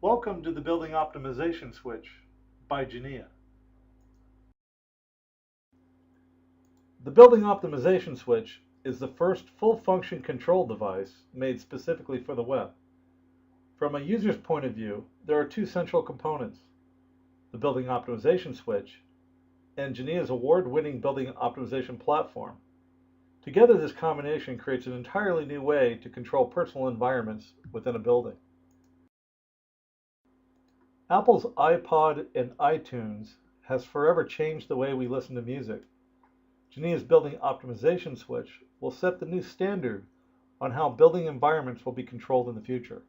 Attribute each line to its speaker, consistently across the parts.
Speaker 1: Welcome to the Building Optimization Switch by Genea. The Building Optimization Switch is the first full-function control device made specifically for the web. From a user's point of view, there are two central components: the Building Optimization Switch and Genea's award-winning building optimization platform. Together, this combination creates an entirely new way to control personal environments within a building. Apple's iPod and iTunes has forever changed the way we listen to music. Genea's Building Optimization Switch will set the new standard on how building environments will be controlled in the future.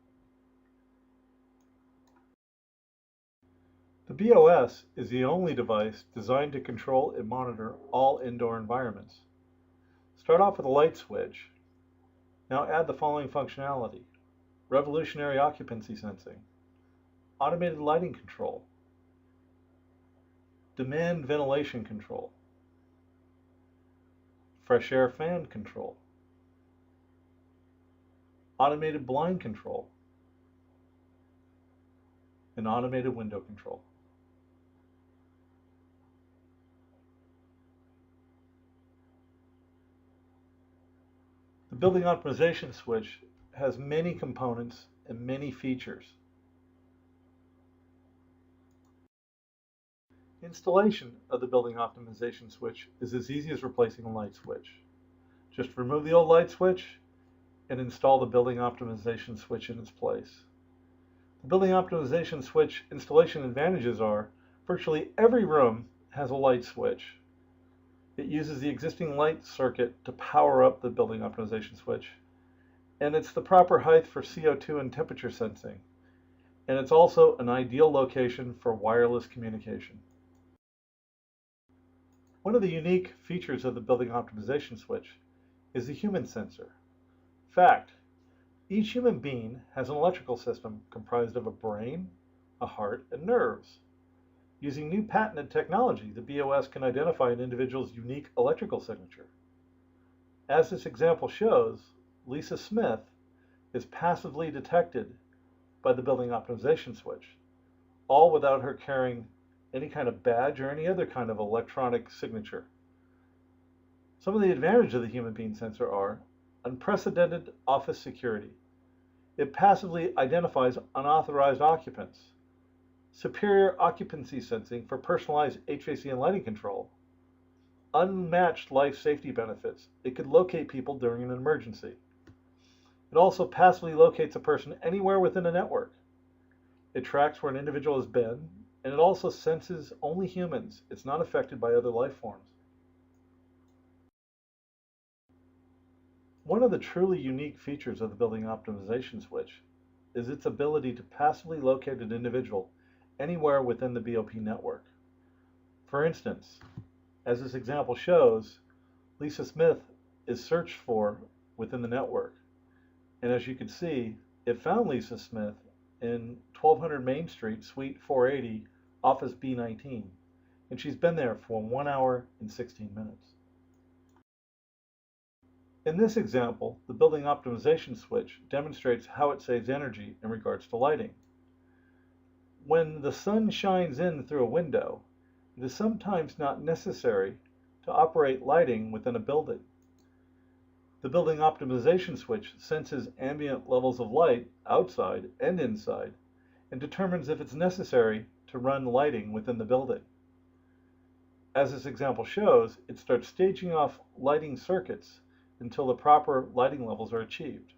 Speaker 1: The BOS is the only device designed to control and monitor all indoor environments. Start off with a light switch. Now add the following functionality: revolutionary occupancy sensing, automated lighting control, demand ventilation control, fresh air fan control, automated blind control, and automated window control. The Building Optimization Switch has many components and many features. Installation of the Building Optimization Switch is as easy as replacing a light switch. Just remove the old light switch and install the Building Optimization Switch in its place. The Building Optimization Switch installation advantages are virtually every room has a light switch. It uses the existing light circuit to power up the Building Optimization Switch, and it's the proper height for CO2 and temperature sensing, and it's also an ideal location for wireless communication. One of the unique features of the Building Optimization Switch is the human sensor. Fact: each human being has an electrical system comprised of a brain, a heart, and nerves. Using new patented technology, the BOS can identify an individual's unique electrical signature. As this example shows, Lisa Smith is passively detected by the Building Optimization Switch, all without her carrying any kind of badge or any other kind of electronic signature. Some of the advantages of the human being sensor are unprecedented office security. It passively identifies unauthorized occupants, superior occupancy sensing for personalized HVAC and lighting control, unmatched life safety benefits. It could locate people during an emergency. It also passively locates a person anywhere within a network. It tracks where an individual has been, and it also senses only humans. It's not affected by other life forms. One of the truly unique features of the Building Optimization Switch is its ability to passively locate an individual anywhere within the BOP network. For instance, as this example shows, Lisa Smith is searched for within the network. And as you can see, it found Lisa Smith in 1200 Main Street, Suite 480, Office B19, and she's been there for 1 hour and 16 minutes. In this example, the Building Optimization Switch demonstrates how it saves energy in regards to lighting. When the sun shines in through a window, it is sometimes not necessary to operate lighting within a building. The Building Optimization Switch senses ambient levels of light outside and inside and determines if it's necessary to run lighting within the building. As this example shows, it starts staging off lighting circuits until the proper lighting levels are achieved.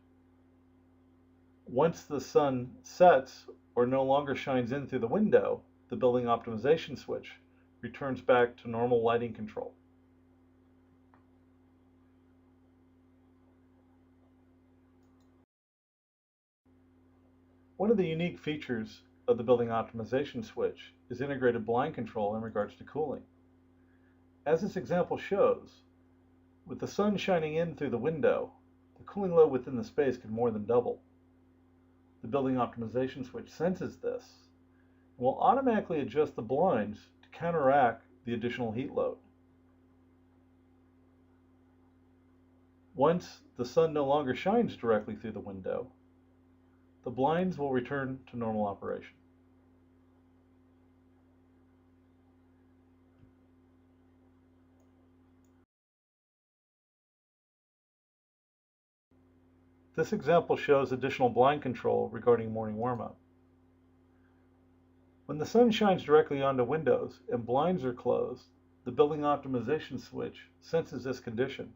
Speaker 1: Once the sun sets or no longer shines in through the window, the Building Optimization Switch returns back to normal lighting control. One of the unique features of the Building Optimization Switch is integrated blind control in regards to cooling. As this example shows, with the sun shining in through the window, the cooling load within the space can more than double. The Building Optimization Switch senses this and will automatically adjust the blinds to counteract the additional heat load. Once the sun no longer shines directly through the window, the blinds will return to normal operation. This example shows additional blind control regarding morning warm-up. When the sun shines directly onto windows and blinds are closed, the building optimization switch senses this condition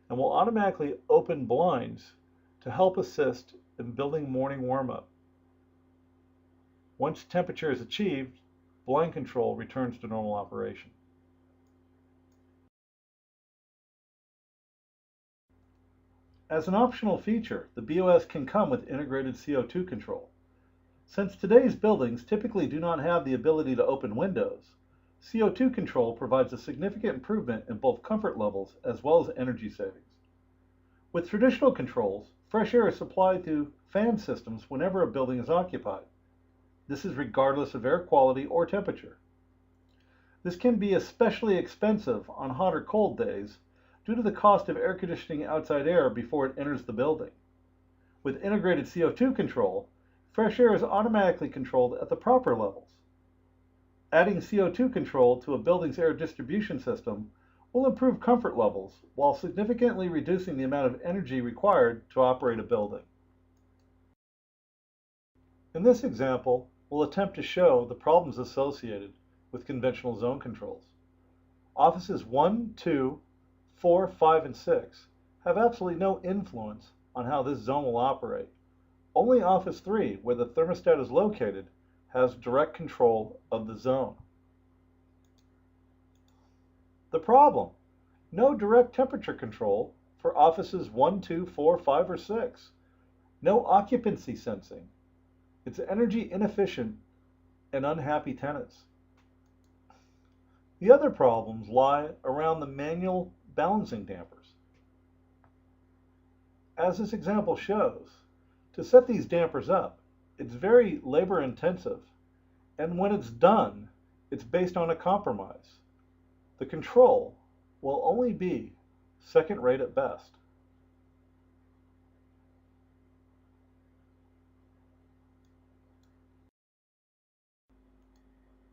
Speaker 1: and will automatically open blinds to help assist in building morning warm-up. Once temperature is achieved, blind control returns to normal operation. As an optional feature, the BOS can come with integrated CO2 control. Since today's buildings typically do not have the ability to open windows, CO2 control provides a significant improvement in both comfort levels as well as energy savings. With traditional controls, fresh air is supplied through fan systems whenever a building is occupied. This is regardless of air quality or temperature. This can be especially expensive on hot or cold days due to the cost of air conditioning outside air before it enters the building. With integrated CO2 control, fresh air is automatically controlled at the proper levels. Adding CO2 control to a building's air distribution system will improve comfort levels while significantly reducing the amount of energy required to operate a building. In this example, we'll attempt to show the problems associated with conventional zone controls. Offices 1, 2, 4, 5, and 6 have absolutely no influence on how this zone will operate. Only Office 3, where the thermostat is located, has direct control of the zone. The problem: no direct temperature control for Offices 1, 2, 4, 5, or 6. No occupancy sensing. It's energy inefficient and unhappy tenants. The other problems lie around the manual balancing dampers. As this example shows, to set these dampers up, it's very labor intensive, and when it's done, it's based on a compromise. The control will only be second rate at best.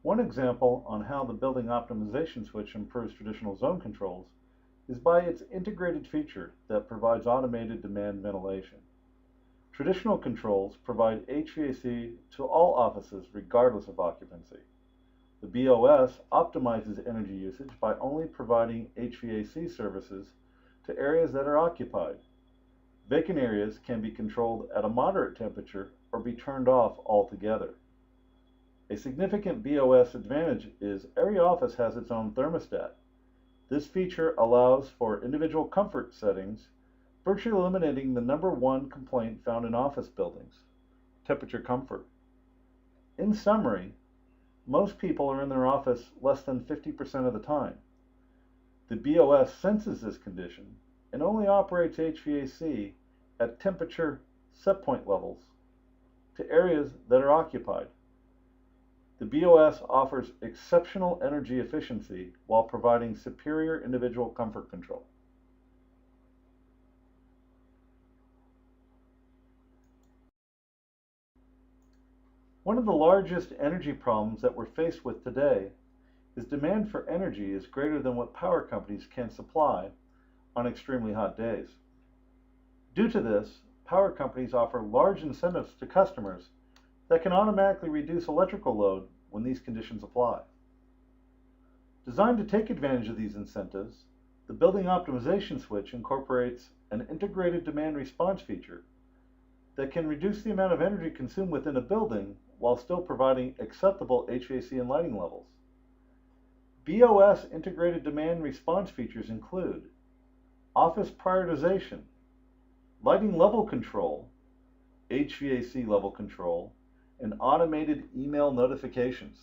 Speaker 1: One example on how the building optimization switch improves traditional zone controls is by its integrated feature that provides automated demand ventilation. Traditional controls provide HVAC to all offices regardless of occupancy. The BOS optimizes energy usage by only providing HVAC services to areas that are occupied. Vacant areas can be controlled at a moderate temperature or be turned off altogether. A significant BOS advantage is every office has its own thermostat. This feature allows for individual comfort settings, virtually eliminating the number one complaint found in office buildings: temperature comfort. In summary, most people are in their office less than 50% of the time. The BOS senses this condition and only operates HVAC at temperature setpoint levels to areas that are occupied. The BOS offers exceptional energy efficiency while providing superior individual comfort control. One of the largest energy problems that we're faced with today is demand for energy is greater than what power companies can supply on extremely hot days. Due to this, power companies offer large incentives to customers that can automatically reduce electrical load when these conditions apply. Designed to take advantage of these incentives, the building optimization switch incorporates an integrated demand response feature that can reduce the amount of energy consumed within a building while still providing acceptable HVAC and lighting levels. BOS integrated demand response features include office prioritization, lighting level control, HVAC level control, and automated email notifications.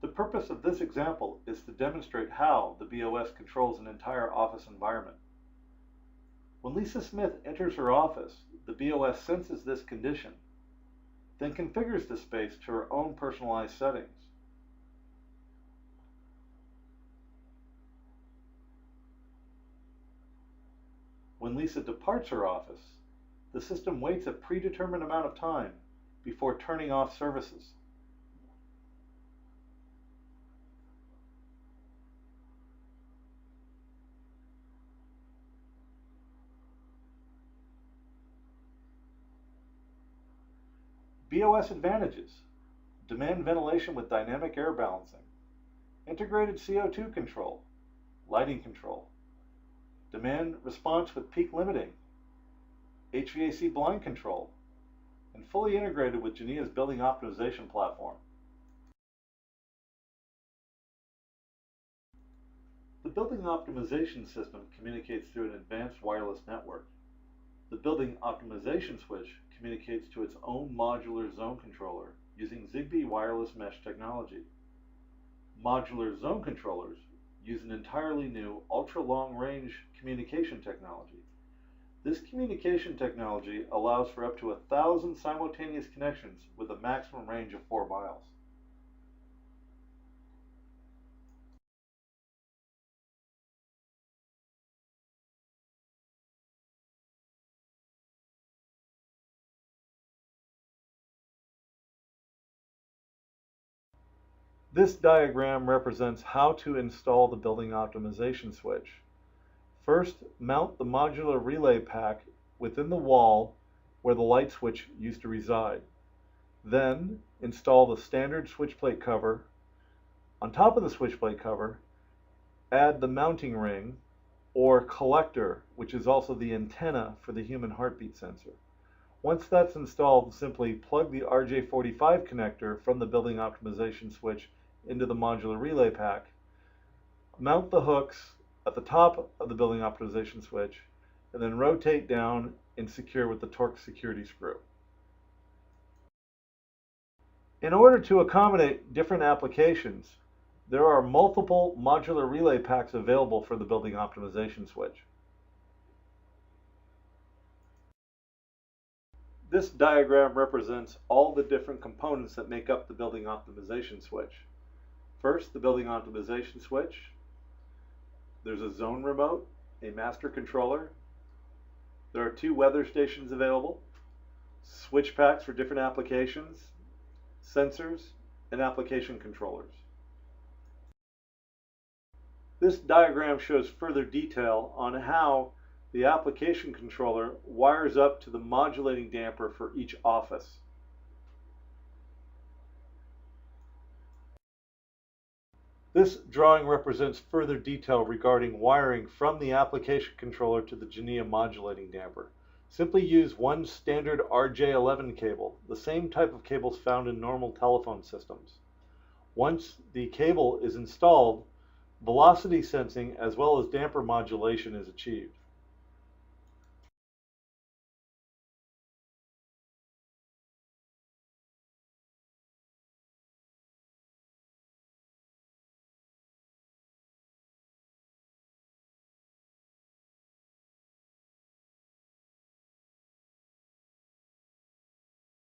Speaker 1: The purpose of this example is to demonstrate how the BOS controls an entire office environment. When Lisa Smith enters her office, the BOS senses this condition then configures the space to her own personalized settings. When Lisa departs her office, the system waits a predetermined amount of time before turning off services. BOS advantages: demand ventilation with dynamic air balancing, integrated CO2 control, lighting control, demand response with peak limiting, HVAC blind control, and fully integrated with Genea's building optimization platform. The building optimization system communicates through an advanced wireless network. The building optimization switch communicates to its own modular zone controller using Zigbee wireless mesh technology. Modular zone controllers use an entirely new ultra-long-range communication technology. This communication technology allows for up to 1,000 simultaneous connections with a maximum range of 4 miles. This diagram represents how to install the building optimization switch. First, mount the modular relay pack within the wall where the light switch used to reside. Then, install the standard switch plate cover. On top of the switch plate cover, add the mounting ring or collector, which is also the antenna for the human heartbeat sensor. Once that's installed, simply plug the RJ45 connector from the building optimization switch into the modular relay pack, mount the hooks at the top of the building optimization switch, and then rotate down and secure with the Torx security screw. In order to accommodate different applications, there are multiple modular relay packs available for the building optimization switch. This diagram represents all the different components that make up the building optimization switch. First, the building optimization switch. There's a zone remote, a master controller. There are 2 weather stations available, switch packs for different applications, sensors, and application controllers. This diagram shows further detail on how the application controller wires up to the modulating damper for each office. This drawing represents further detail regarding wiring from the application controller to the Genea modulating damper. Simply use one standard RJ11 cable, the same type of cables found in normal telephone systems. Once the cable is installed, velocity sensing as well as damper modulation is achieved.